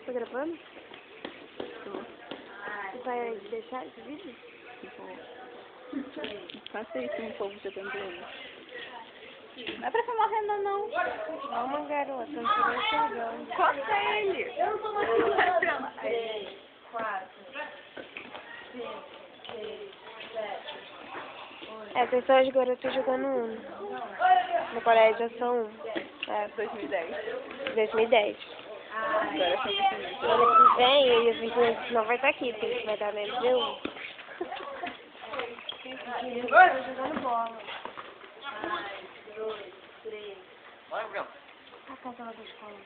Tá gravando? Você vai deixar esse vídeo? Faça isso com o povo jogando ele. Não é pra ficar morrendo, não. Calma, garota, não tô nem enxergando. Corta ele. Eu não tô morrendo. 3, 4, 5, 6, 7, 8. Essas são as garotas jogando Uno. No colégio eu sou um. É, 2010. 2010. Agora eu sou muito feliz. Ano que vem, e os vizinhos não vai estar aqui, porque a gente vai dar na MV1. Estão jogando bola. 2, 3. Vai, Gabriel. A casa lá da escola.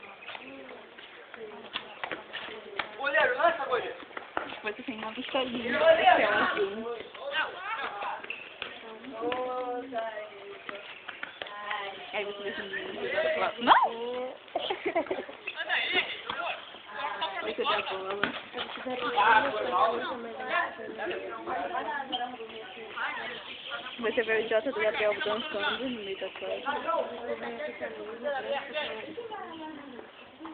Goleiro, lança, goleiro. Depois você tem uma pistolinha. Esse é um azul. Aí você deixa o menino jogando bola. Não! Aí você dá a bola. Você vê o idiota do Gabriel dançando no meio da classe.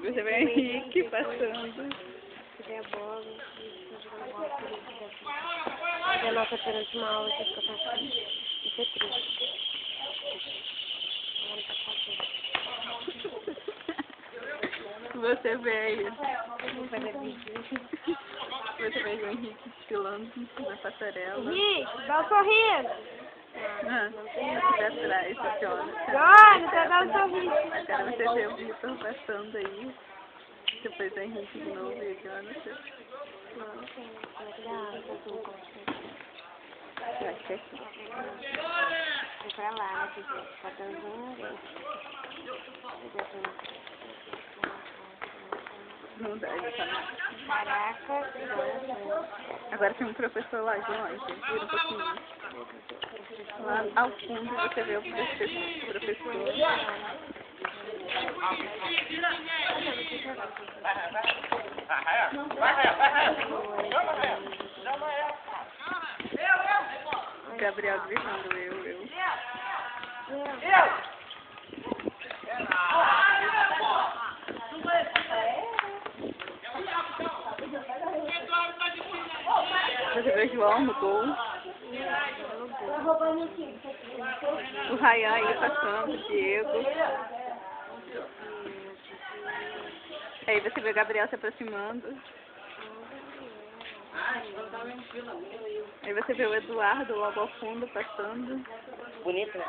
Você vê o Henrique passando. Tiver a bola, jogando bola, e a nossa penúltima aula que fica passando. Isso é triste. Você vê aí. Vou fazer vídeo. Você vê o Henrique desfilando na passarela. Henrique, dá um sorriso. Ah, aqui atrás, funciona. Olha, tá dando sorriso. Agora você vê o Vitor passando aí. Depois o Henrique de novo e aqui lá no seu. Não, não tem. Eu acho que é aqui. Vou pra lá, né, que tá dando Não dá, ele tá na... Caraca, Agora tem um professor lá de longe, vira um pouquinho. Lá ao fundo você vê o professor. Gabriel gritando eu. Você vê o João no gol. O Ryan aí passando, o Diego. Aí você vê o Gabriel se aproximando. Aí você vê o Eduardo logo ao fundo passando. Bonito, né?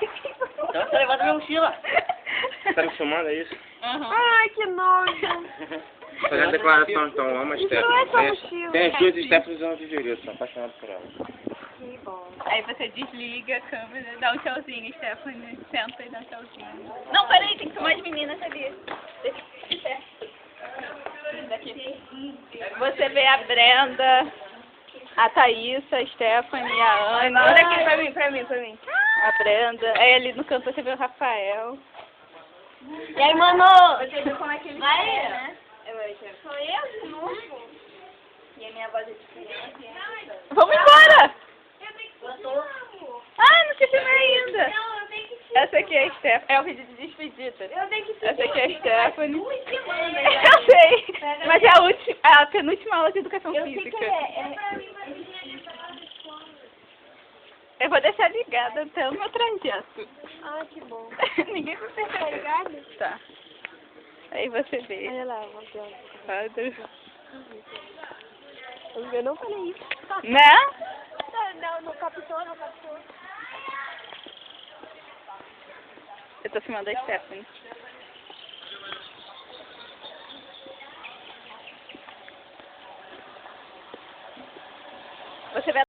Então Então você levanta minha mochila. Tá me filmando, é isso? Ai, que nojo. Fazendo a declaração, então, eu amo a Isso não é sua Stephanie. mochila. Tem as duas Stephanies eu não viveria, sou apaixonado por ela. Que bom. Aí você desliga a câmera, dá um tchauzinho, Stephanie. Senta e dá um tchauzinho. Não, peraí, tem que tomar as meninas ali. Daqui. Você vê a Brenda, a Thaísa, a Stephanie, a Ana. Olha aqui pra mim. A Brenda. Aí ali no canto você vê o Rafael. E aí, mano? Você viu como é que ele Vai, é, né? Sou eu de novo? E a minha voz é diferente. Vamos embora! Eu tô... Ah, não te filmei ainda. Não, eu tenho que te... Essa aqui é a Stephanie. É o vídeo de despedida. Eu tenho que te... Essa aqui é a Stephanie. Duas semanas. Eu sei. Mas é a penúltima aula de educação Eu sei física. que é... Eu vou deixar ligada até o meu trajeto. Ah, que bom. Ninguém vai Tá perceber. ligado? Tá. Aí você vê. Olha lá, uma pior. Quadro. Eu não falei isso. Né? Não captou. Eu tô filmando a Stephanie. Você vai